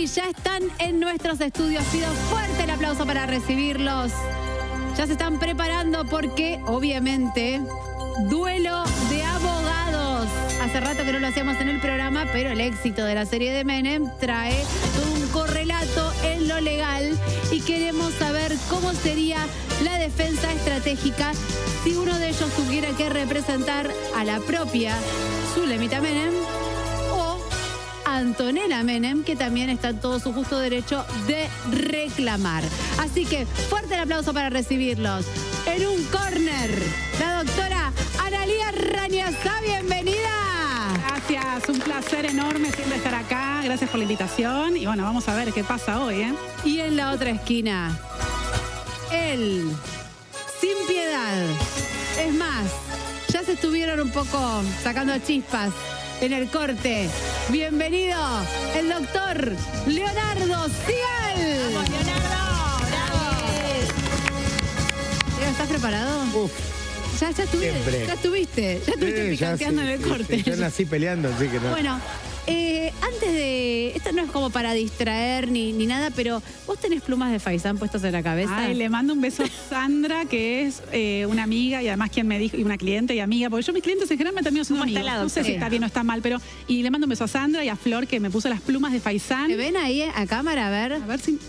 ya están en nuestros estudios. Pido fuerte el aplauso para recibirlos. Ya se están preparando porque, obviamente, duelo de abogados. Hace rato que no lo hacíamos en el programa, pero el éxito de la serie de Menem trae un correlato en lo legal y queremos saber cómo sería la defensa estratégica si uno de ellos tuviera que representar a la propia Zulemita Menem o Antonella Menem, que también está en todo su justo derecho de reclamar. Así que fuerte el aplauso para recibirlos. En un córner, la doctora Analía Rañazá, bienvenida. Gracias, un placer enorme siempre estar acá. Gracias por la invitación y bueno, vamos a ver qué pasa hoy, ¿eh? Y en la otra esquina, él, sin piedad. Es más, ya se estuvieron un poco sacando chispas en el corte. Bienvenido, el doctor Leonardo Sigal. ¡Vamos, Leonardo! ¡Bravo! ¿Estás preparado? Uf. Ya estuviste picanteando en el corte. Yo nací peleando, así que no. Bueno, antes de... Esto no es como para distraer ni nada, pero vos tenés plumas de faisán puestas en la cabeza. Ay, le mando un beso a Sandra, que es una amiga y además quien me dijo, y una cliente y amiga, porque yo mis clientes en general me termino siendo amigos. No sé si está bien o está mal, pero... Y le mando un beso a Sandra y a Flor, que me puso las plumas de faisán. ¿Me ven ahí a cámara? A ver si...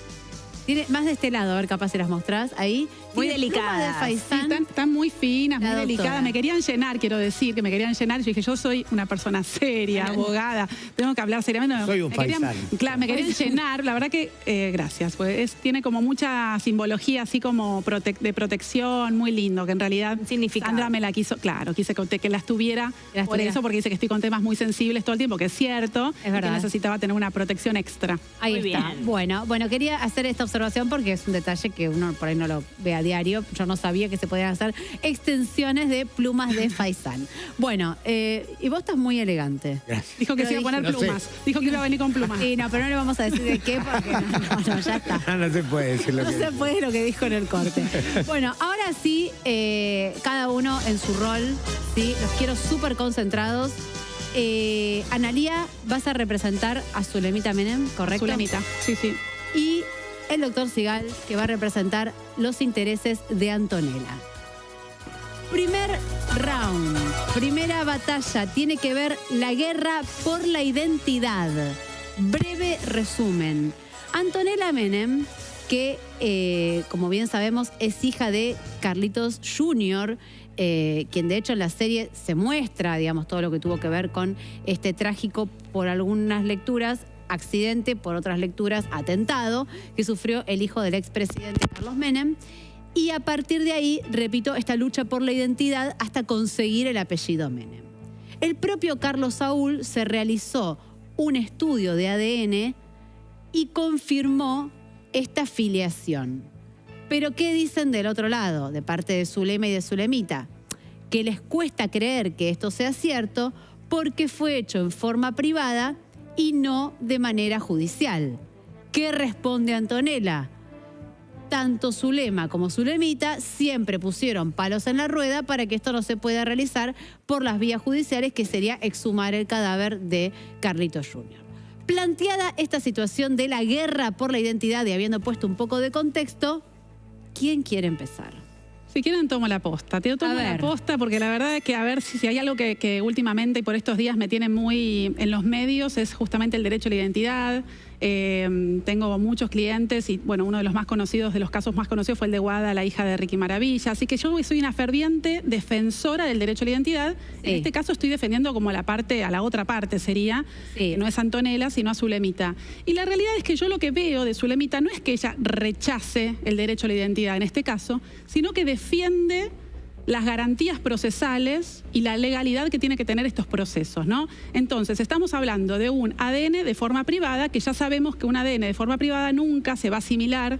Tiene más de este lado, a ver, capaz se las mostrás ahí. Muy delicadas. De faisán. Sí, están muy finas, muy delicadas. Me querían llenar, quiero decir, que me querían llenar. Yo dije, yo soy una persona seria, abogada, tengo que hablar seriamente. Soy un faisán. Claro, me querían llenar. La verdad que, gracias, pues tiene como mucha simbología así como de protección, muy lindo, que en realidad Sandra me la quiso, claro, quise que las tuviera por eso, porque dice que estoy con temas muy sensibles todo el tiempo, que es cierto, es verdad, que necesitaba tener una protección extra. Ahí muy está. Bien. Bueno, quería hacer esta observación porque es un detalle que uno por ahí no lo ve a diario. Yo no sabía que se podían hacer extensiones de plumas de faisán. Bueno, y vos estás muy elegante. Gracias. Dijo que se iba a poner plumas. Sé. Dijo que iba a venir con plumas. Sí, no, pero no le vamos a decir de qué porque no, ya está. No se puede decir lo que se puede lo que dijo en el corte. Bueno, ahora sí, cada uno en su rol, ¿sí? Los quiero súper concentrados. Analía, vas a representar a Zulemita Menem, ¿correcto? Zulemita, sí. Y el doctor Sigal, que va a representar los intereses de Antonella. Primer round, primera batalla, tiene que ver la guerra por la identidad. Breve resumen. Antonella Menem, que como bien sabemos es hija de Carlitos Jr., quien de hecho en la serie se muestra, digamos, todo lo que tuvo que ver con este trágico, por algunas lecturas, accidente, por otras lecturas, atentado, que sufrió el hijo del expresidente Carlos Menem. Y a partir de ahí, repito, esta lucha por la identidad hasta conseguir el apellido Menem. El propio Carlos Saúl se realizó un estudio de ADN y confirmó esta filiación. Pero ¿qué dicen del otro lado, de parte de Zulema y de Zulemita? Que les cuesta creer que esto sea cierto porque fue hecho en forma privada y no de manera judicial. ¿Qué responde Antonella? Tanto Zulema como Zulemita siempre pusieron palos en la rueda para que esto no se pueda realizar por las vías judiciales, que sería exhumar el cadáver de Carlitos Jr. Planteada esta situación de la guerra por la identidad y habiendo puesto un poco de contexto, ¿quién quiere empezar? Si quieren, tomo la posta. Te tomo la posta porque la verdad es que a ver si hay algo que últimamente y por estos días me tiene muy en los medios es justamente el derecho a la identidad. Tengo muchos clientes y bueno, uno de los más conocidos, de los casos más conocidos fue el de Guada, la hija de Ricky Maravilla. Así que yo soy una ferviente defensora del derecho a la identidad. Sí. En este caso estoy defendiendo como a la otra parte sería, que no es Antonella, sino a Zulemita. Y la realidad es que yo lo que veo de Zulemita no es que ella rechace el derecho a la identidad en este caso, sino que defiende las garantías procesales y la legalidad que tiene que tener estos procesos, ¿no? Entonces, estamos hablando de un ADN de forma privada, que ya sabemos que un ADN de forma privada nunca se va a asimilar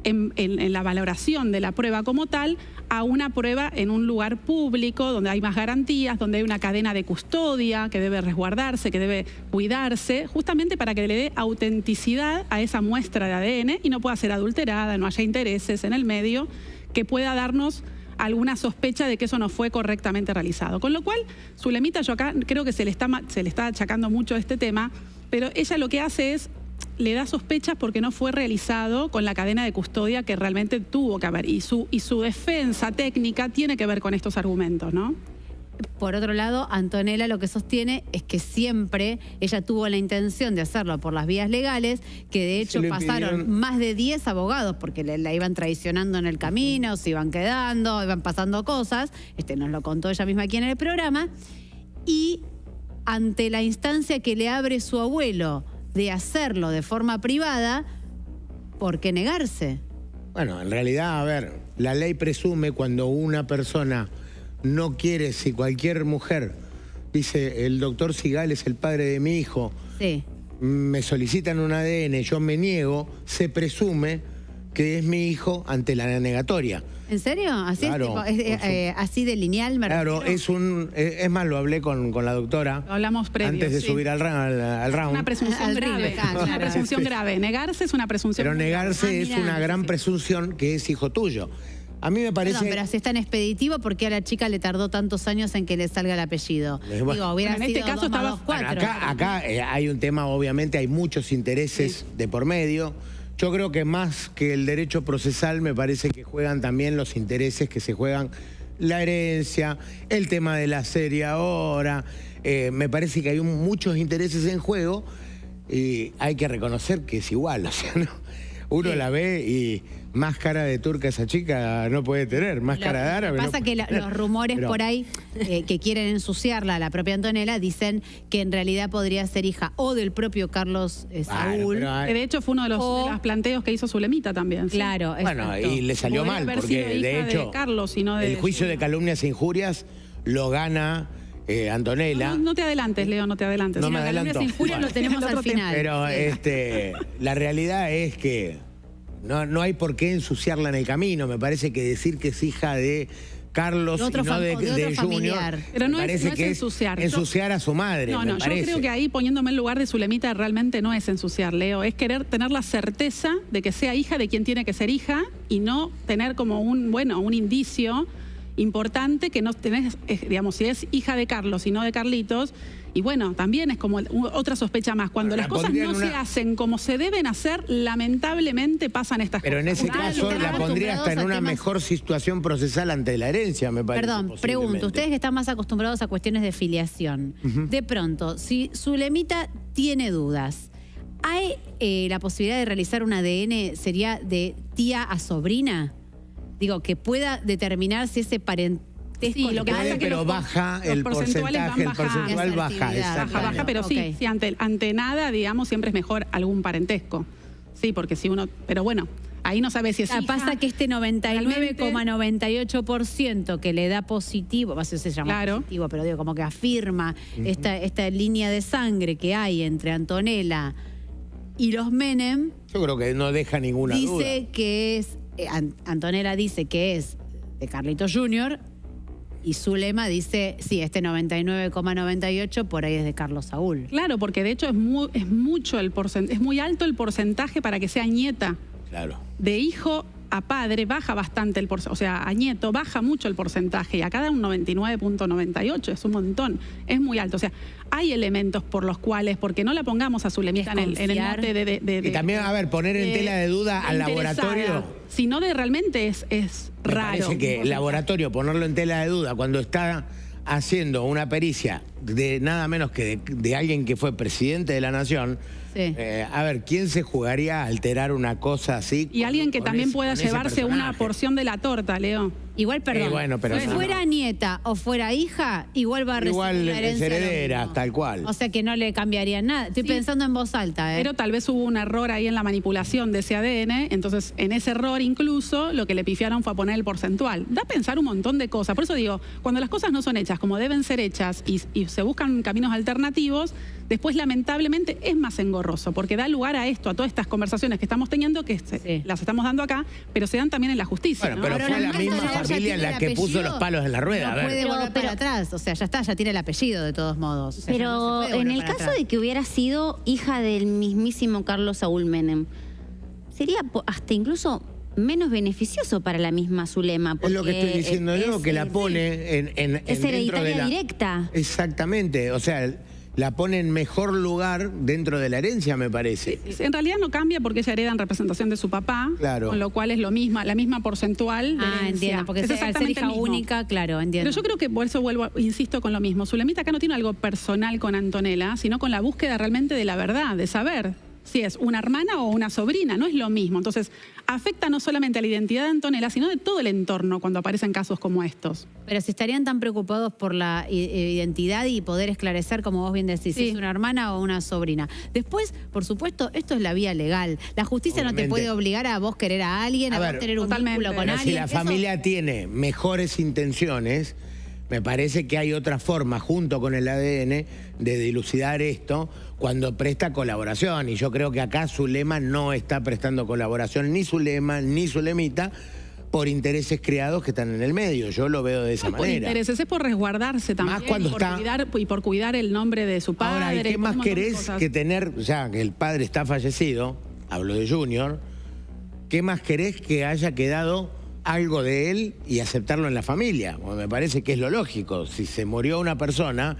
en la valoración de la prueba como tal a una prueba en un lugar público donde hay más garantías, donde hay una cadena de custodia que debe resguardarse, que debe cuidarse, justamente para que le dé autenticidad a esa muestra de ADN y no pueda ser adulterada, no haya intereses en el medio que pueda darnos alguna sospecha de que eso no fue correctamente realizado. Con lo cual, Zulemita, yo acá creo que se le está achacando mucho este tema, pero ella lo que hace es le da sospechas porque no fue realizado con la cadena de custodia que realmente tuvo que haber. Y su defensa técnica tiene que ver con estos argumentos, ¿no? Por otro lado, Antonella lo que sostiene es que siempre ella tuvo la intención de hacerlo por las vías legales, que de hecho pasaron más de 10 abogados porque la iban traicionando en el camino, se iban quedando, iban pasando cosas. Nos lo contó ella misma aquí en el programa. Y ante la instancia que le abre su abuelo de hacerlo de forma privada, ¿por qué negarse? Bueno, en realidad, a ver, la ley presume cuando una persona no quiere, si cualquier mujer dice, el doctor Sigal es el padre de mi hijo, Sí. me solicitan un ADN, yo me niego, se presume que es mi hijo ante la negatoria. ¿En serio? ¿Así, Claro, así de lineal me Claro, refiero? es más, lo hablé con la doctora Lo hablamos previo, antes de sí. subir al round. Una presunción Al grave. ring, claro. Una presunción grave. Negarse es una presunción Pero muy grave. negarse es mirá, una gran presunción que es hijo tuyo. A mí me parece... Perdón, pero si es tan expeditivo, ¿por qué a la chica le tardó tantos años en que le salga el apellido? Bueno, Digo, hubiera en este sido caso 2 más estaba- 2, 4. Bueno, acá hay un tema, obviamente, hay muchos intereses de por medio. Yo creo que más que el derecho procesal, me parece que juegan también los intereses que se juegan, la herencia, el tema de la serie ahora. Me parece que hay muchos intereses en juego y hay que reconocer que es igual, o sea, ¿no? Uno la ve y más cara de turca esa chica no puede tener, más cara de árabe. Lo que pasa no que puede tener. los rumores Pero- por ahí que quieren ensuciarla a la propia Antonella dicen que en realidad podría ser hija o del propio Carlos Bueno, Saúl. pero hay- Que de hecho fue uno de los planteos que hizo Zulemita también. ¿sí? Claro, Bueno, exacto. y le salió Podría mal, haber porque sido hija de de hecho Carlos y no de el juicio de Zulia. calumnias e injurias lo gana Antonella. No te adelantes, Leo, no te adelantes. No Sí, me la calumnia adelanto. sin injuria Lo tenemos el al otro tema. final. Pero la realidad es que no hay por qué ensuciarla en el camino. Me parece que decir que es hija de Carlos De otro y no de otro Junior, familiar. Pero no me es- parece no es que ensuciar. ensuciar a su madre. No, me no, yo parece. creo que ahí poniéndome en lugar de Zulemita realmente no es ensuciar, Leo, es querer tener la certeza de que sea hija de quien tiene que ser hija y no tener como un indicio importante que no tenés, digamos, si es hija de Carlos y no de Carlitos, y bueno, también es como otra sospecha más. Cuando Bueno, las la cosas pondría no en se una- hacen como se deben hacer, lamentablemente pasan estas Pero cosas. en ese Claro, caso están la pondría hasta en acostumbrados a una temas- mejor situación procesal ante la herencia, me parece. Perdón, posiblemente. pregunto, ustedes que están más acostumbrados a cuestiones de filiación, de pronto, si Zulemita tiene dudas, ¿hay la posibilidad de realizar un ADN, sería de tía a sobrina? Digo, que pueda determinar si ese parentesco... Sí, lo que es pasa Puede, es que pero los baja los el porcentuales van porcentaje, el bajando. porcentual baja, Asertividad. exactamente. Baja, pero Ok. sí, ante nada, digamos, siempre es mejor algún parentesco. Sí, porque si uno, pero bueno, ahí no sabe si es hija. Pasa que este 99,98% que le da positivo, va a ser se llama Claro. positivo, pero digo, como que afirma esta línea de sangre que hay entre Antonella y los Menem, Yo creo que no deja ninguna duda. dice que es, Antonella dice que es de Carlitos Junior y Zulema dice, sí, este 99,98 por ahí es de Carlos Saúl. Claro, porque de hecho es muy alto el porcentaje para que sea nieta. Claro. De hijo a padre baja bastante el porcentaje, o sea, a nieto baja mucho el porcentaje y acá da un 99,98, es un montón, es muy alto. O sea, hay elementos por los cuales, porque no la pongamos a Zulemita en el Desconfiar. mote de Y también, a ver, poner en tela de duda al interesada, laboratorio. sino de realmente es Me raro. parece que el laboratorio, ponerlo en tela de duda cuando está haciendo una pericia de nada menos que de alguien que fue presidente de la nación. Sí. A ver, ¿quién se jugaría a alterar una cosa así? Y alguien que también pueda con ese llevarse una personaje? porción de la torta, Leo. Igual, perdón, bueno, pero si no. fuera nieta o fuera hija, igual va a recibir Igual la es herencia. lo heredera, mismo. tal cual. O sea que no le cambiaría nada. Estoy Sí. pensando en voz alta, ¿eh? Pero tal vez hubo un error ahí en la manipulación de ese ADN, entonces en ese error incluso lo que le pifiaron fue a poner el porcentual. Da a pensar un montón de cosas. Por eso digo, cuando las cosas no son hechas como deben ser hechas y se buscan caminos alternativos, después lamentablemente es más engorroso, porque da lugar a esto, a todas estas conversaciones que estamos teniendo, que Sí. las estamos dando acá, pero se dan también en la justicia. Bueno, ¿no? pero Ahora, fue en la el caso misma de ella familia tiene la el que puso apellido, los palos en la rueda. No a ver. puede volver para atrás. O sea, ya está, ya tiene el apellido de todos modos. O sea, ya Pero no se puede en volver el para caso atrás. de que hubiera sido hija del mismísimo Carlos Saúl Menem, sería hasta incluso menos beneficioso para la misma Zulema. Es lo que estoy porque diciendo yo, es- que la pone en es dentro de hereditaria la... directa. Exactamente, o sea, la pone en mejor lugar dentro de la herencia, me parece. En realidad no cambia porque ella hereda en representación de su papá, Claro. con lo cual es lo misma, la misma porcentual de herencia. Entiendo, porque Es al ser exactamente hija el mismo. única, claro, entiendo. Pero yo creo que por eso insisto con lo mismo. Zulemita acá no tiene algo personal con Antonella, sino con la búsqueda realmente de la verdad, de saber si es una hermana o una sobrina, no es lo mismo. Entonces, afecta no solamente a la identidad de Antonella, sino de todo el entorno cuando aparecen casos como estos. Pero si estarían tan preocupados por la identidad y poder esclarecer, como vos bien decís, si Sí. es una hermana o una sobrina. Después, por supuesto, esto es la vía legal. La justicia no te Obviamente. puede obligar a vos querer a alguien, a A vos ver, tener un totalmente. vínculo con Pero alguien. si la Eso- familia tiene mejores intenciones, me parece que hay otra forma, junto con el ADN, de dilucidar esto cuando presta colaboración. Y yo creo que acá Zulema no está prestando colaboración, ni Zulema, ni Zulemita, por intereses creados que están en el medio. Yo lo veo de esa Por manera. intereses, es por resguardarse también, cuando por está- cuidar el nombre de su padre. Ahora, ¿y qué por más un montón de querés cosas. que tener, ya que el padre está fallecido, hablo de Junior, qué más querés que haya quedado algo de él y aceptarlo en la familia? Bueno, me parece que es lo lógico. Si se murió una persona,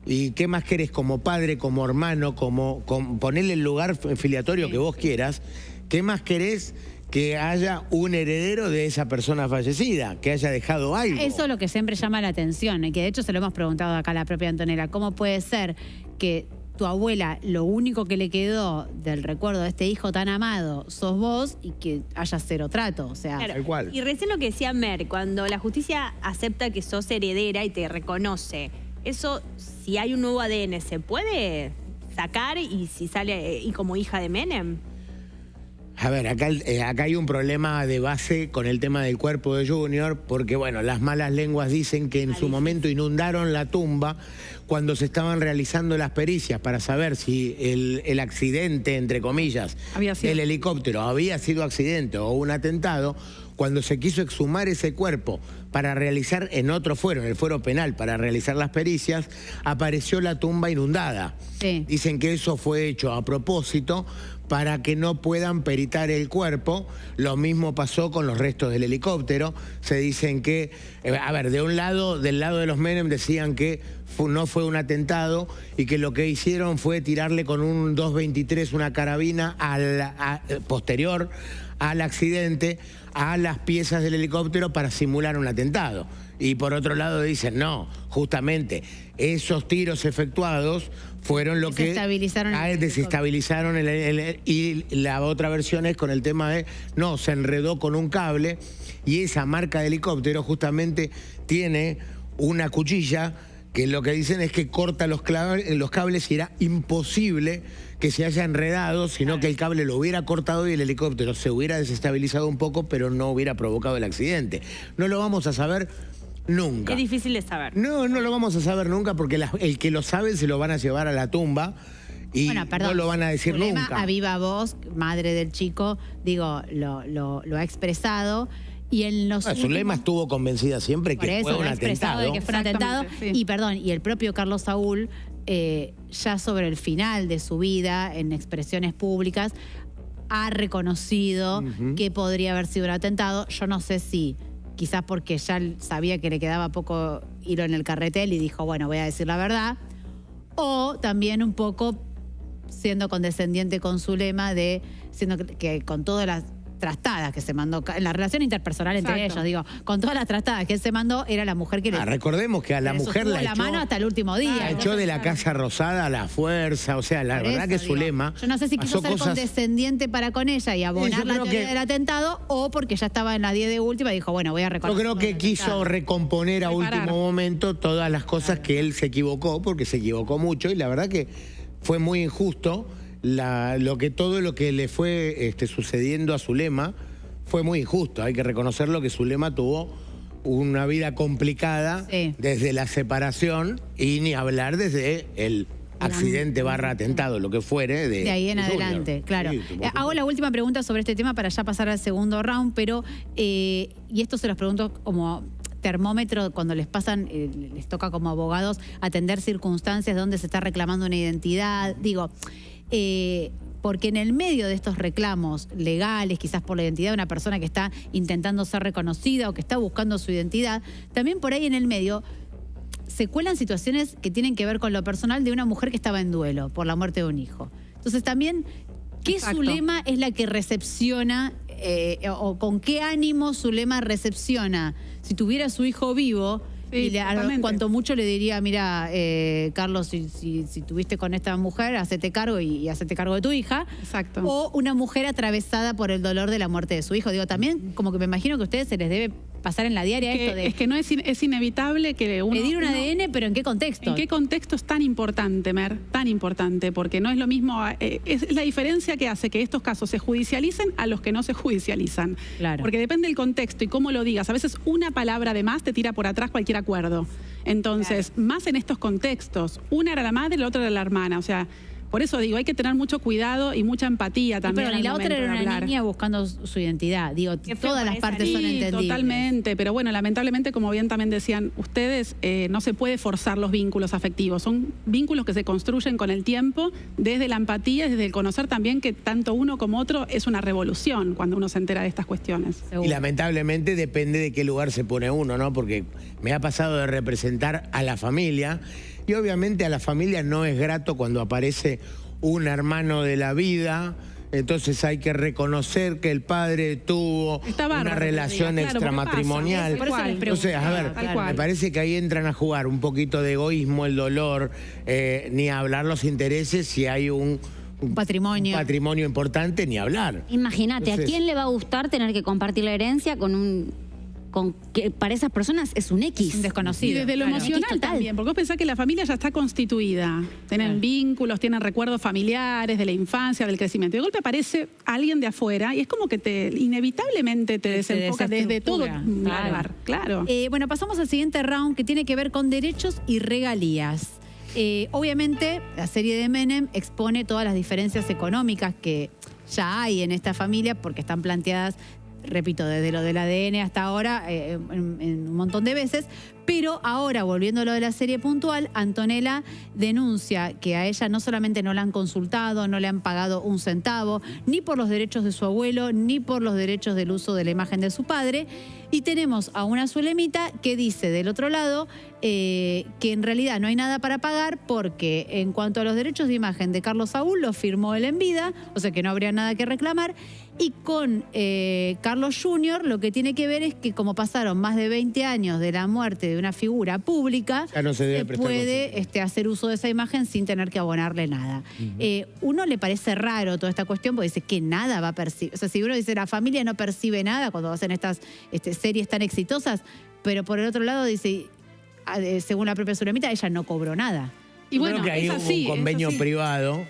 ¿y qué más querés como padre, como hermano, ponerle el lugar filiatorio que vos quieras? ¿Qué más querés que haya un heredero de esa persona fallecida, que haya dejado algo? Eso es lo que siempre llama la atención, y que de hecho se lo hemos preguntado acá a la propia Antonella. ¿Cómo puede ser que tu abuela, lo único que le quedó del recuerdo de este hijo tan amado, sos vos, y que haya cero trato? O sea, Claro. Tal cual. Y recién lo que decía Mer, cuando la justicia acepta que sos heredera y te reconoce, eso, si hay un nuevo ADN, ¿se puede sacar y si sale y como hija de Menem? A ver, acá hay un problema de base con el tema del cuerpo de Junior, porque bueno, las malas lenguas dicen que en su momento inundaron la tumba cuando se estaban realizando las pericias para saber si el accidente, entre comillas, Había sido. del helicóptero había sido accidente o un atentado. Cuando se quiso exhumar ese cuerpo para realizar en otro fuero, en el fuero penal, para realizar las pericias, apareció la tumba inundada. Sí. Dicen que eso fue hecho a propósito para que no puedan peritar el cuerpo. Lo mismo pasó con los restos del helicóptero. Se dicen que, a ver, del lado de los Menem decían que no fue un atentado y que lo que hicieron fue tirarle con un 223, una carabina posterior al accidente, a las piezas del helicóptero para simular un atentado. Y por otro lado dicen, no, justamente esos tiros efectuados fueron lo que desestabilizaron y la otra versión es con el tema de, no, se enredó con un cable y esa marca de helicóptero justamente tiene una cuchilla que lo que dicen es que corta los cables y era imposible que se haya enredado, sino que el cable lo hubiera cortado y el helicóptero se hubiera desestabilizado un poco, pero no hubiera provocado el accidente. No lo vamos a saber nunca. Es difícil de saber. No lo vamos a saber nunca porque el que lo sabe se lo van a llevar a la tumba y bueno, perdón, no lo van a decir Zulema, nunca. a viva voz, madre del chico, digo, lo ha expresado. Y en los Zulema estuvo convencida siempre Por que eso fue un lo ha expresado atentado. de que fue un atentado. Exactamente, sí. Y perdón, y el propio Carlos Saúl, ya sobre el final de su vida, en expresiones públicas, ha reconocido que podría haber sido un atentado. Yo no sé si, quizás porque ya sabía que le quedaba poco hilo en el carretel y dijo, bueno, voy a decir la verdad. O también un poco siendo condescendiente con Zulema, siendo que con todas las trastadas que se mandó, en la relación interpersonal entre Exacto. ellos, digo, con todas las trastadas que él se mandó, era la mujer que le Recordemos que a la le mujer sostuvo la echó, mano hasta el último día. la echó Entonces, de la Casa Rosada a la fuerza, o sea, la por verdad eso, que digo, Zulema yo no sé si quiso pasó ser cosas. condescendiente para con ella y abonar yo la creo teoría que- del atentado, o porque ya estaba en la 10 de última y dijo, bueno, voy a Yo reconocer. creo que el quiso atentado. recomponer a Reparar. último momento todas las cosas que él se equivocó, porque se equivocó mucho y la verdad que fue muy injusto todo lo que le fue sucediendo a Zulema fue muy injusto. Hay que reconocerlo que Zulema tuvo una vida complicada Sí. desde la separación y ni hablar desde el accidente / atentado, lo que fuere. De ahí en de Junior. adelante, claro. Sí, por Hago la última pregunta sobre este tema para ya pasar al segundo round, pero, y esto se los pregunto como termómetro cuando les pasan, les toca como abogados atender circunstancias donde se está reclamando una identidad. Digo, porque en el medio de estos reclamos legales, quizás por la identidad de una persona que está intentando ser reconocida o que está buscando su identidad, también por ahí en el medio se cuelan situaciones que tienen que ver con lo personal de una mujer que estaba en duelo por la muerte de un hijo. Entonces también, ¿qué Zulema es la que recepciona o con qué ánimo Zulema recepciona? Si tuviera a su hijo vivo, Sí, y cuanto mucho le diría, mira, Carlos, si tuviste con esta mujer, hacete cargo y hacete cargo de tu hija. Exacto. O una mujer atravesada por el dolor de la muerte de su hijo. Digo, también como que me imagino que a ustedes se les debe pasar en la diaria esto de... Es que no es inevitable que uno... Pedir un ADN, pero ¿en qué contexto? ¿En qué contexto es tan importante, Mer? Tan importante, porque no es lo mismo... es la diferencia que hace que estos casos se judicialicen a los que no se judicializan. Claro. Porque depende del contexto y cómo lo digas. A veces una palabra de más te tira por atrás cualquier acuerdo. Entonces, más en estos contextos. Una era la madre y la otra era la hermana. O sea... Por eso digo, hay que tener mucho cuidado y mucha empatía también. Pero y la otra era una niña buscando su identidad. Digo, todas las partes son entendibles. Totalmente, pero bueno, lamentablemente, como bien también decían ustedes, no se puede forzar los vínculos afectivos. Son vínculos que se construyen con el tiempo, desde la empatía, desde el conocer también que tanto uno como otro es una revolución cuando uno se entera de estas cuestiones. Y lamentablemente depende de qué lugar se pone uno, ¿no? Porque me ha pasado de representar a la familia. Y obviamente a la familia no es grato cuando aparece un hermano de la vida, entonces hay que reconocer que el padre tuvo una relación extramatrimonial. Entonces, a ver, me parece que ahí entran a jugar un poquito de egoísmo, el dolor, ni hablar los intereses si hay un patrimonio importante, ni hablar. Imagínate, ¿a quién le va a gustar tener que compartir la herencia con que para esas personas es un X? Un desconocido. Y desde lo emocional también, porque vos pensás que la familia ya está constituida. Tienen vínculos, tienen recuerdos familiares de la infancia, del crecimiento. Y de golpe aparece alguien de afuera y es como que inevitablemente te desenfoca desde todo lugar. Claro. Bueno, pasamos al siguiente round que tiene que ver con derechos y regalías. Obviamente, la serie de Menem expone todas las diferencias económicas que ya hay en esta familia porque están planteadas, repito, desde lo del ADN hasta ahora, en un montón de veces, pero ahora, volviendo a lo de la serie puntual, Antonella denuncia que a ella no solamente no la han consultado, no le han pagado un centavo, ni por los derechos de su abuelo, ni por los derechos del uso de la imagen de su padre, y tenemos a una Zulemita que dice del otro lado que en realidad no hay nada para pagar porque en cuanto a los derechos de imagen de Carlos Saúl los firmó él en vida, o sea que no habría nada que reclamar, y con Carlos Jr. lo que tiene que ver es que como pasaron más de 20 años de la muerte de una figura pública, ya no se puede hacer uso de esa imagen sin tener que abonarle nada. Uno le parece raro toda esta cuestión porque dice que nada va a percibir. O sea, si uno dice la familia no percibe nada cuando hacen estas series tan exitosas, pero por el otro lado dice, según la propia Zulemita, ella no cobró nada. Y bueno, creo que hay un convenio privado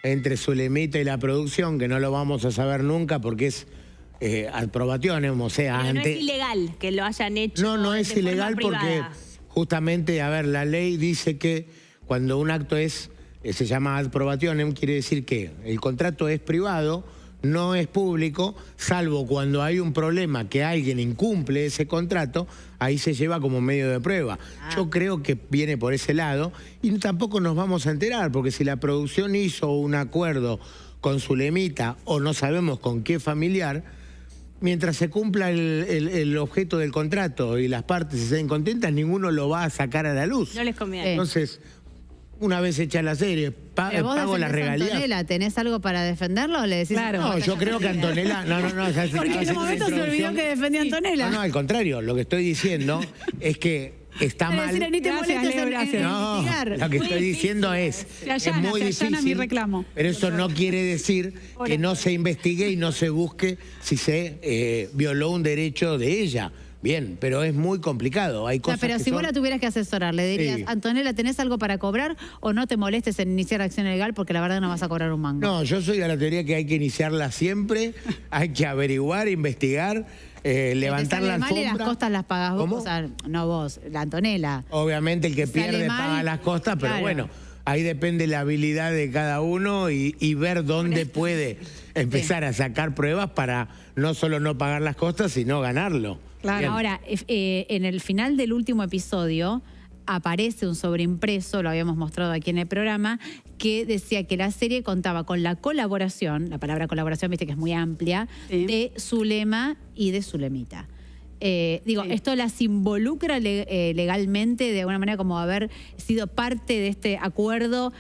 entre Zulemita y la producción que no lo vamos a saber nunca porque es aprobación, o sea, pero no es ilegal que lo hayan hecho. No es ilegal porque justamente, a ver, la ley dice que cuando un acto se llama aprobación, quiere decir que el contrato es privado, no es público, salvo cuando hay un problema que alguien incumple ese contrato, ahí se lleva como medio de prueba. Yo creo que viene por ese lado y tampoco nos vamos a enterar, porque si la producción hizo un acuerdo con Zulemita o no sabemos con qué familiar, mientras se cumpla el objeto del contrato y las partes estén contentas, ninguno lo va a sacar a la luz. No les conviene. Entonces, una vez hecha la serie, pago las regalías. Antonella, ¿tenés algo para defenderlo o le decís? Claro. No, yo creo que Antonella... No. Porque en un momento se olvidó que defendía a Antonella. No, al contrario. Lo que estoy diciendo es que está mal. Ni te molestes en investigar. Lo que estoy diciendo es muy difícil, mi reclamo. Pero eso no quiere decir que no se investigue y no se busque si se violó un derecho de ella. Bien, pero es muy complicado. Hay cosas pero si vos la tuvieras que asesorar, le dirías, Antonella, ¿tenés algo para cobrar o no te molestes en iniciar acción legal porque la verdad no vas a cobrar un mango? No, yo soy de la teoría que hay que iniciarla siempre, hay que averiguar, investigar, levantar la alfombra. Y las costas las pagas vos, o sea, no vos, la Antonella. Obviamente el que pierde paga las costas, pero bueno, ahí depende la habilidad de cada uno y ver dónde puede empezar a sacar pruebas para no solo no pagar las costas, sino ganarlo. Claro. Ahora, en el final del último episodio aparece un sobreimpreso, lo habíamos mostrado aquí en el programa, que decía que la serie contaba con la colaboración, la palabra colaboración, viste que es muy amplia, de Zulema y de Zulemita. Digo, ¿esto las involucra legalmente de alguna manera como haber sido parte de este acuerdo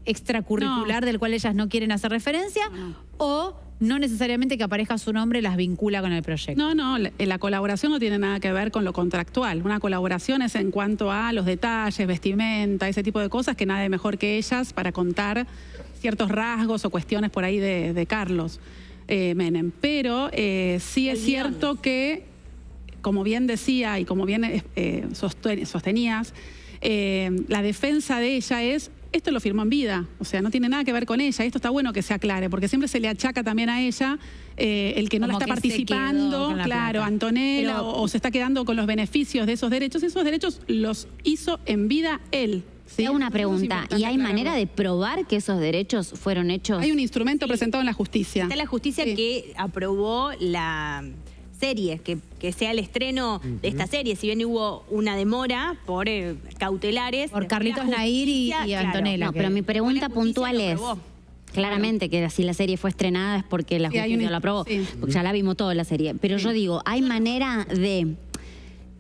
extracurricular del cual ellas no quieren hacer referencia? ¿O no necesariamente que aparezca su nombre las vincula con el proyecto? No, la colaboración no tiene nada que ver con lo contractual. Una colaboración es en cuanto a los detalles, vestimenta, ese tipo de cosas, que nadie mejor que ellas para contar ciertos rasgos o cuestiones por ahí de Carlos Menem. Pero sí es cierto que, como bien decía y como bien sostenías, la defensa de ella es: esto lo firmó en vida, o sea, no tiene nada que ver con ella. Esto está bueno que se aclare, porque siempre se le achaca también a ella el que no Como la está que se participando, quedó claro, Antonella, o se está quedando con los beneficios de esos derechos. Esos derechos los hizo en vida él. Te hago una pregunta, ¿y hay manera de probar que esos derechos fueron hechos? Hay un instrumento presentado en la justicia. Está la justicia que aprobó la serie, que sea el estreno de esta serie. Si bien hubo una demora por cautelares. Por Carlitos Nair y Antonella. No, pero mi pregunta puntual es, claramente que si la serie fue estrenada es porque la justicia lo aprobó, porque ya la vimos toda la serie. Pero yo digo, ¿hay manera de,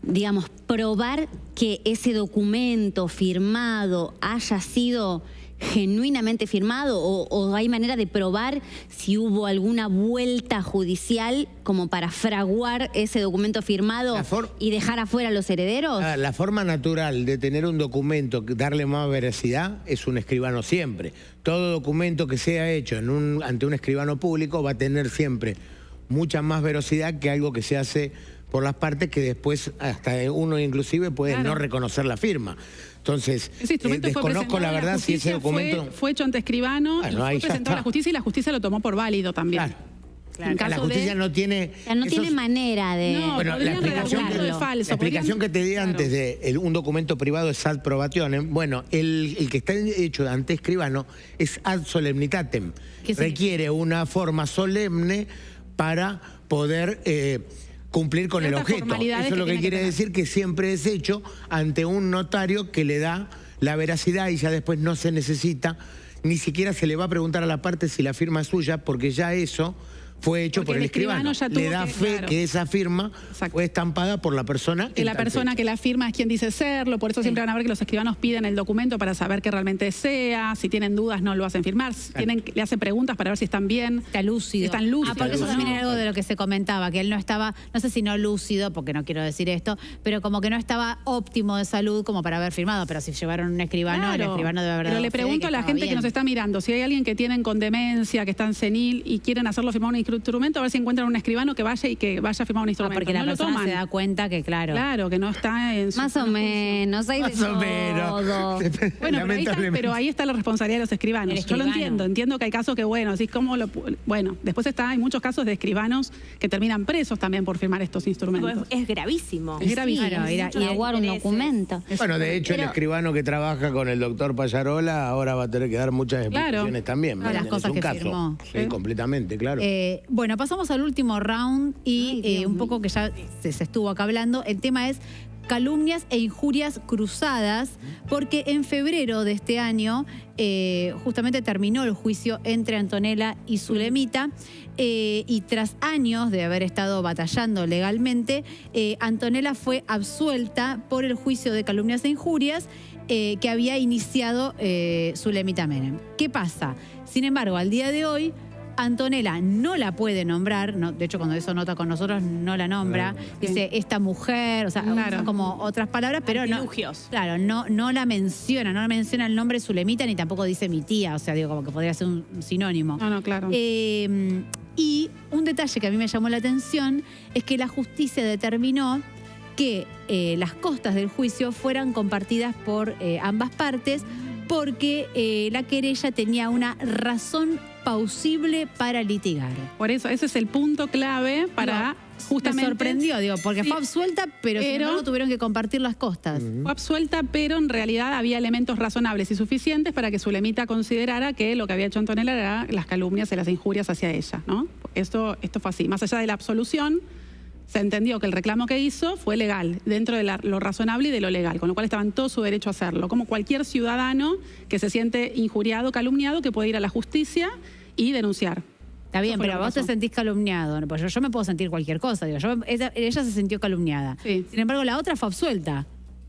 digamos, probar que ese documento firmado haya sido genuinamente firmado, o hay manera de probar si hubo alguna vuelta judicial como para fraguar ese documento firmado y dejar afuera a los herederos? La forma natural de tener un documento, darle más veracidad, es un escribano siempre. Todo documento que sea hecho ante un escribano público va a tener siempre mucha más veracidad que algo que se hace por las partes, que después hasta uno inclusive puede no reconocer la firma. Entonces, desconozco la verdad si ese documento... Fue hecho ante escribano, y fue presentado a la justicia, y la justicia lo tomó por válido también. Claro. La justicia no tiene... no tiene manera de... No, bueno, la explicación que te di antes de un documento privado es ad probationem. Bueno, el que está hecho ante escribano es ad solemnitatem. Requiere una forma solemne para poder... cumplir con el objeto. Eso es lo que quiere decir que siempre es hecho ante un notario que le da la veracidad, y ya después no se necesita, ni siquiera se le va a preguntar a la parte si la firma es suya, porque ya eso fue hecho por el escribano. Le da fe que esa firma fue estampada por la persona. Que la persona que la firma es quien dice serlo, por eso siempre van a ver que los escribanos piden el documento para saber que realmente sea. Si tienen dudas no lo hacen firmar, le hacen preguntas para ver si están bien. Está lúcido. Están lúcidos. Porque eso también era algo de lo que se comentaba, que él no estaba, no sé si no lúcido, porque no quiero decir esto, pero como que no estaba óptimo de salud como para haber firmado. Pero si llevaron un escribano, el escribano debe haber dado. Pero le pregunto a la gente que nos está mirando, si hay alguien que tienen con demencia, que están senil y quieren hacerlo firmar un instrumento, a ver si encuentran un escribano que vaya a firmar un instrumento. Porque la persona se da cuenta que, claro, que no está en su... Más o menos, hay de todo. Bueno, pero ahí está la responsabilidad de los escribanos. Yo lo entiendo que hay casos que, después hay muchos casos de escribanos que terminan presos también por firmar estos instrumentos. Es gravísimo. Es gravísimo. Aguar un documento. Bueno, de hecho, el escribano que trabaja con el doctor Pallarola ahora va a tener que dar muchas explicaciones también. Las cosas que firmó. Sí, completamente, claro. Bueno, pasamos al último round y un poco que ya se estuvo acá hablando. El tema es calumnias e injurias cruzadas, porque en febrero de este año justamente terminó el juicio entre Antonella y Zulemita, y tras años de haber estado batallando legalmente, Antonella fue absuelta por el juicio de calumnias e injurias que había iniciado Zulemita Menem. ¿Qué pasa? Sin embargo, al día de hoy, Antonella no la puede nombrar, de hecho cuando eso nota con nosotros no la nombra, dice esta mujer, o sea, son como otras palabras, pero no la menciona el nombre Zulemita, ni tampoco dice mi tía, o sea, digo, como que podría ser un sinónimo. Claro. Y un detalle que a mí me llamó la atención es que la justicia determinó que las costas del juicio fueran compartidas por ambas partes, porque la querella tenía una razón plausible para litigar. Por eso, ese es el punto clave para justamente... Me sorprendió, porque fue absuelta, pero sin embargo tuvieron que compartir las costas. Fue absuelta, pero en realidad había elementos razonables y suficientes para que Zulemita considerara que lo que había hecho Antonella era las calumnias y las injurias hacia ella, ¿no? Esto fue así. Más allá de la absolución, se entendió que el reclamo que hizo fue legal, dentro de lo razonable y de lo legal, con lo cual estaba en todo su derecho a hacerlo, como cualquier ciudadano que se siente injuriado, calumniado, que puede ir a la justicia y denunciar. Está bien, pero vos te sentís calumniado. Pues yo me puedo sentir cualquier cosa. Digo, ella se sintió calumniada. Sí. Sin embargo, la otra fue absuelta.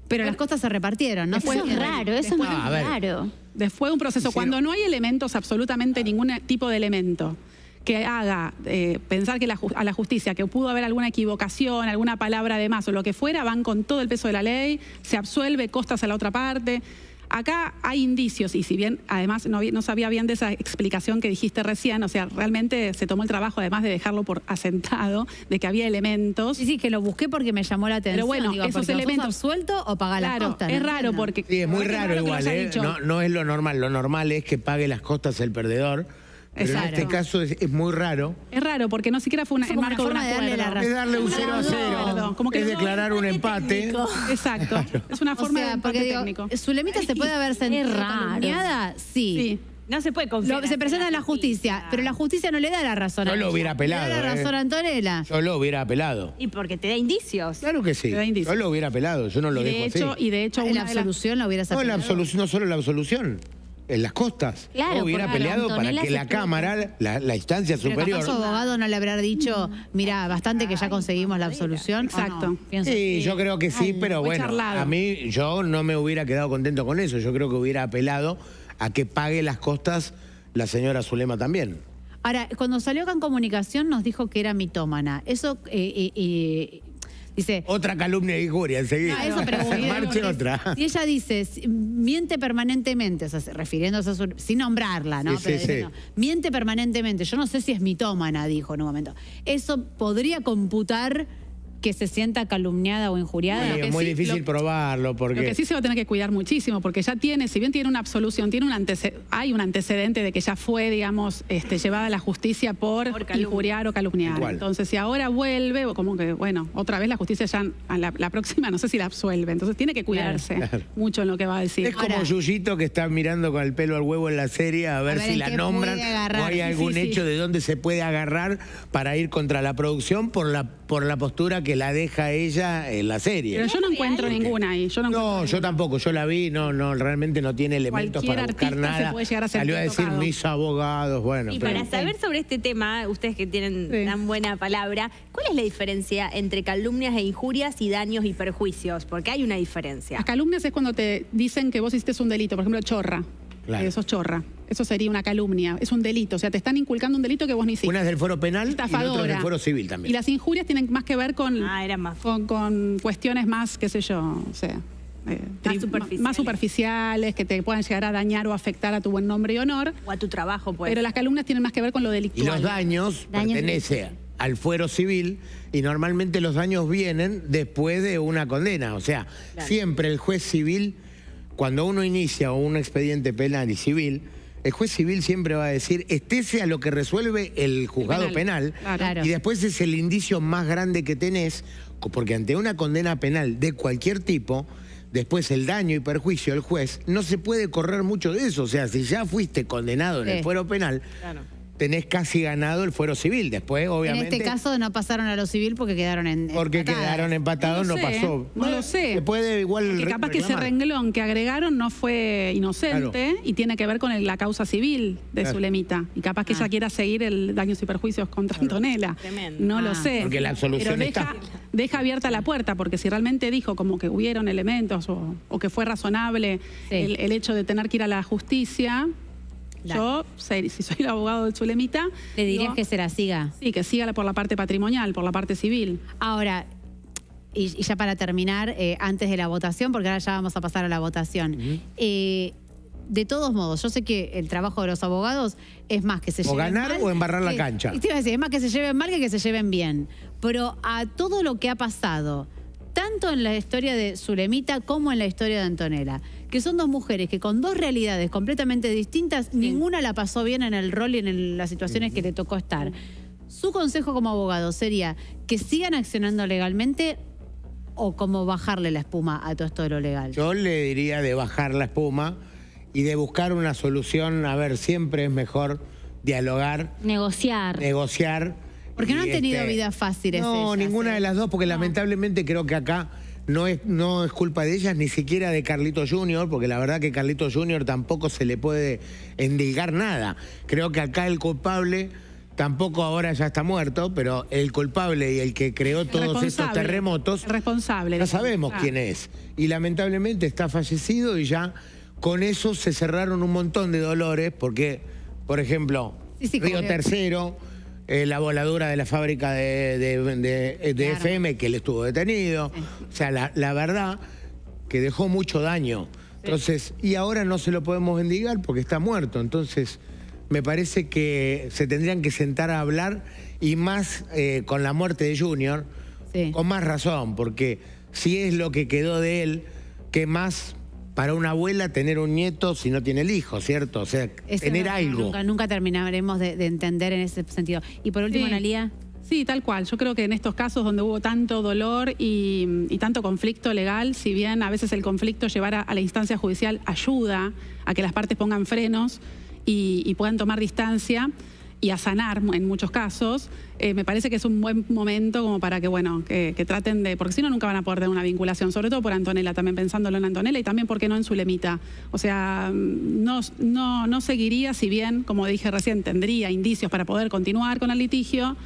Pero las costas se repartieron, ¿no? Eso es raro, eso es muy raro. Después de un proceso, cuando no hay elementos, absolutamente ningún tipo de elemento que haga pensar que a la justicia que pudo haber alguna equivocación, alguna palabra de más o lo que fuera, van con todo el peso de la ley, se absuelve, costas a la otra parte. Acá hay indicios, y si bien además no sabía bien de esa explicación que dijiste recién, o sea, realmente se tomó el trabajo, además de dejarlo por asentado, de que había elementos. Sí, que lo busqué porque me llamó la atención. Pero bueno, digo, esos elementos... absuelto o paga las costas. Es raro porque... Sí, es muy raro igual, no es lo normal. Lo normal es que pague las costas el perdedor. Pero en este caso es muy raro. Es raro porque no siquiera fue el marco de un acuerdo. Es darle un 0-0. Como que es declarar un empate. Exacto. Claro. Es una forma de empate técnico. Zulemita se puede haber sentido calumniada, sí. No se puede confiar. Se presenta en la justicia, pero la justicia no le da la razón a ella. Yo lo hubiera apelado. Le da la razón a Antonella. Yo lo hubiera apelado. Y porque te da indicios. Claro que sí. Yo lo hubiera apelado, yo no lo dejo así. Y de hecho, la absolución la hubieras apelado. No solo la absolución. En las costas. Claro, hubiera peleado para que la Cámara, la instancia superior... ¿Pero abogado no le habrá dicho, mira, bastante que ya conseguimos la absolución? Exacto. No? Sí, yo creo que sí, pero bueno, charlado. a mí yo no me hubiera quedado contento con eso. Yo creo que hubiera apelado a que pague las costas la señora Zulema también. Ahora, cuando salió acá en comunicación nos dijo que era mitómana. Eso... dice, otra calumnia y injuria enseguida. Eso marche otra. Si ella dice, miente permanentemente, o sea, refiriéndose a sin nombrarla, ¿no? Sí, pero sí, diciendo, miente permanentemente. Yo no sé si es mitómana, dijo en un momento. ¿Eso podría computar que se sienta calumniada o injuriada? Sí, es muy difícil probarlo porque... Lo que sí se va a tener que cuidar muchísimo, porque ya tiene, si bien tiene una absolución, hay un antecedente de que ya fue, digamos, llevada a la justicia por injuriar o calumniar. Igual. Entonces, si ahora vuelve, o como que, bueno, otra vez la justicia ya, la próxima no sé si la absuelve. Entonces tiene que cuidarse mucho en lo que va a decir. Es como Yuyito que está mirando con el pelo al huevo en la serie a ver si la nombran o hay algún hecho de dónde se puede agarrar para ir contra la producción por la postura que la deja ella en la serie. Pero yo no encuentro ninguna ahí. Yo tampoco, yo la vi, realmente no tiene elementos para buscar nada. Salió a decir mis abogados, bueno. Y para saber sobre este tema, ustedes que tienen tan buena palabra, ¿cuál es la diferencia entre calumnias e injurias y daños y perjuicios? Porque hay una diferencia. Las calumnias es cuando te dicen que vos hiciste un delito, por ejemplo, chorra. Claro. Sos chorra. Eso sería una calumnia, es un delito. O sea, te están inculcando un delito que vos ni hiciste. Una es del fuero penal estafadora. Y otra es del fuero civil también. Y las injurias tienen más que ver con, con cuestiones más, qué sé yo, o sea, más superficiales, que te puedan llegar a dañar o afectar a tu buen nombre y honor. O a tu trabajo, pues. Pero las calumnias tienen más que ver con lo delictual. Y los daños pertenecen al fuero civil y normalmente los daños vienen después de una condena. O sea, siempre el juez civil, cuando uno inicia un expediente penal y civil, el juez civil siempre va a decir, estése a lo que resuelve el juzgado penal. Claro. Y después es el indicio más grande que tenés, porque ante una condena penal de cualquier tipo, después el daño y perjuicio del juez, no se puede correr mucho de eso. O sea, si ya fuiste condenado en el fuero penal, tenés casi ganado el fuero civil. Después, obviamente... En este caso no pasaron a lo civil porque quedaron empatados, no pasó. No lo sé. Se puede igual porque capaz reclamar. que ese renglón que agregaron no fue inocente y tiene que ver con la causa civil de Zulemita. Y capaz que ella quiera seguir el daños y perjuicios contra Antonella. Tremendo. No lo sé. Porque la absolución pero deja abierta la puerta, porque si realmente dijo como que hubieron elementos o que fue razonable el hecho de tener que ir a la justicia... Yo, si soy el abogado de Zulemita... ¿Le dirías que se la siga? Sí, que siga por la parte patrimonial, por la parte civil. Ahora, y ya para terminar, antes de la votación, porque ahora ya vamos a pasar a la votación. De todos modos, yo sé que el trabajo de los abogados es más que se lleven mal... O ganar o embarrar la cancha. Te iba a decir, es más que se lleven mal que se lleven bien. Pero a todo lo que ha pasado, tanto en la historia de Zulemita como en la historia de Antonella, que son dos mujeres que con dos realidades completamente distintas, ninguna la pasó bien en el rol y en las situaciones que le tocó estar. Su consejo como abogado sería que sigan accionando legalmente o como bajarle la espuma a todo esto de lo legal. Yo le diría de bajar la espuma y de buscar una solución. A ver, siempre es mejor dialogar. Negociar. Porque no han tenido vidas fáciles. No, ellas, ninguna de las dos, porque lamentablemente creo que acá no es culpa de ellas, ni siquiera de Carlito Jr., porque la verdad que Carlito Jr. tampoco se le puede endilgar nada. Creo que acá el culpable tampoco ahora ya está muerto, pero el culpable y el que creó todos estos terremotos, el responsable, ya sabemos quién es. Y lamentablemente está fallecido y ya con eso se cerraron un montón de dolores porque, por ejemplo, Río Tercero, la voladura de la fábrica de FM, que él estuvo detenido. O sea, la verdad que dejó mucho daño. Entonces, y ahora no se lo podemos bendigar porque está muerto. Entonces, me parece que se tendrían que sentar a hablar y más con la muerte de Junior, con más razón, porque si es lo que quedó de él, ¿qué más para una abuela tener un nieto si no tiene el hijo, cierto? O sea, eso tener algo. Nunca terminaremos de entender en ese sentido. Y por último, Analía. Sí, tal cual. Yo creo que en estos casos donde hubo tanto dolor y tanto conflicto legal, si bien a veces el conflicto llevar a la instancia judicial ayuda a que las partes pongan frenos y puedan tomar distancia y a sanar en muchos casos, me parece que es un buen momento como para que, bueno, que traten de... Porque si no, nunca van a poder tener una vinculación, sobre todo por Antonella, también pensándolo en Antonella y también, ¿por qué no en Zulemita? O sea, no seguiría, si bien, como dije recién, tendría indicios para poder continuar con el litigio.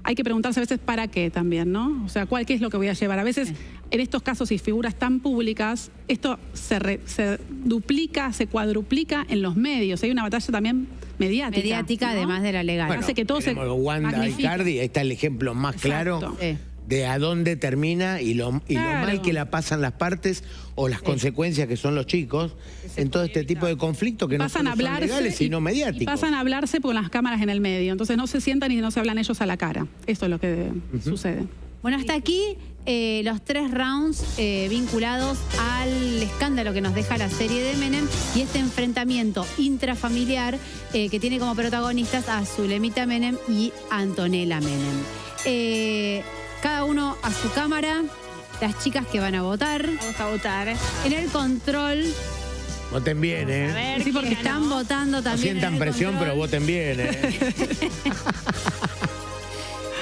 Hay que preguntarse a veces para qué también, ¿no? O sea, ¿qué es lo que voy a llevar? A veces, en estos casos y figuras tan públicas, esto se duplica, se cuadruplica en los medios. Hay una batalla también mediática, ¿no? Además de la legal. Bueno, hace que todo se Wanda Icardi, ahí está el ejemplo más claro de a dónde termina y lo mal que la pasan las partes o las consecuencias que son los chicos en todo este tipo de conflictos que no son legales sino mediáticos. Y pasan a hablarse con las cámaras en el medio. Entonces no se sientan y no se hablan ellos a la cara. Esto es lo que sucede. Bueno, hasta aquí los 3 rounds vinculados al escándalo que nos deja la serie de Menem y este enfrentamiento intrafamiliar que tiene como protagonistas a Zulemita Menem y Antonella Menem. Cada uno a su cámara, las chicas que van a votar. Vamos a votar. En el control. Voten bien, ¿eh? A ver, sí, porque están votando también. No sientan presión, pero voten bien, ¿eh?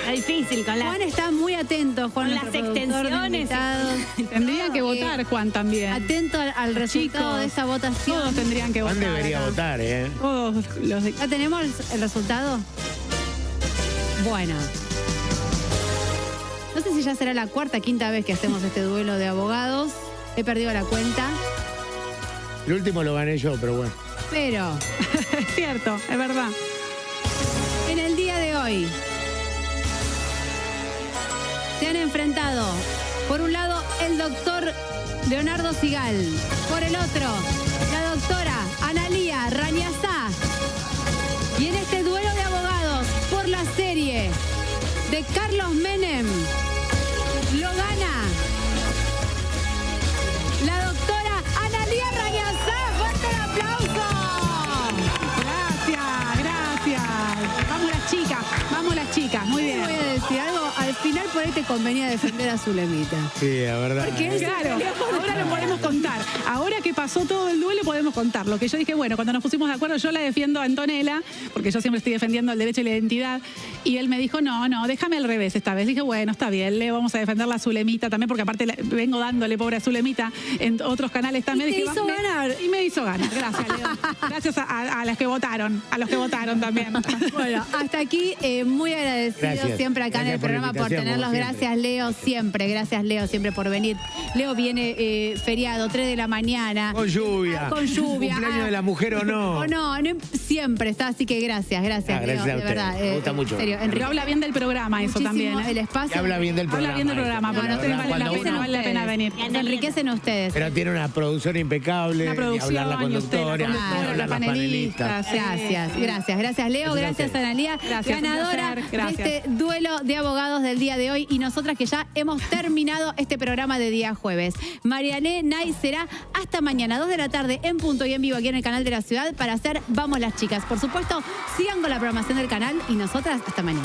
Está difícil con Juan está muy atento, Juan, con las extensiones. Tendrían que votar, Juan, también. Atento al resultado de esta votación. Todos tendrían que votar. Juan debería votar, ¿eh? Todos ¿Ya tenemos el resultado? Bueno. No sé si ya será la 4ª, 5ª vez que hacemos este duelo de abogados. He perdido la cuenta. El último lo gané yo, pero bueno. Pero... es cierto, es verdad. En el día de hoy se han enfrentado, por un lado, el doctor Leonardo Sigal, por el otro, la doctora Analía Rañazá. Y en este duelo de abogados por la serie de Carlos Menem, lo gana la doctora Analía Rañazá. ¡Fuerte el aplauso! Gracias. Vamos las chicas, muy bien. Voy a decir algo, al final por ahí te convenía defender a Zulemita. Sí, la verdad. Porque claro, ahora lo podemos contar. Ahora que pasó todo el duelo podemos contar. Lo que yo dije, bueno, cuando nos pusimos de acuerdo, yo la defiendo a Antonella, porque yo siempre estoy defendiendo el derecho y la identidad, y él me dijo, no, déjame al revés esta vez. Dije, bueno, está bien, le vamos a defenderla a Zulemita también, porque aparte vengo dándole pobre a Zulemita en otros canales también. Y te hizo ganar. Y me hizo ganar, gracias, Leo. Gracias a las que votaron, también. Bueno, hasta aquí, muy agradecido siempre acá en el programa por tenerlos. Gracias, Leo, siempre por venir. Leo viene feriado, 3 de la mañana. Con lluvia. Cumpleaños de la mujer o no. Siempre está, así que gracias, Leo, de verdad. Me gusta mucho. En serio, Enrique habla bien del programa, eso también. El espacio. Habla bien del programa. Porque no vale la pena venir. Se enriquecen ustedes. Pero tiene una producción impecable. Una producción, hablar la conductora, la panelista. Gracias, Leo. Gracias, Analía. Ganadora de este duelo de abogados del día de hoy. Y nosotras que ya hemos terminado este programa de día jueves. Mariané Nay será hasta mañana, 2 de la tarde, en punto y en vivo aquí en el canal de la ciudad para hacer Vamos las Chicas. Por supuesto, sigan con la programación del canal y nosotras hasta mañana.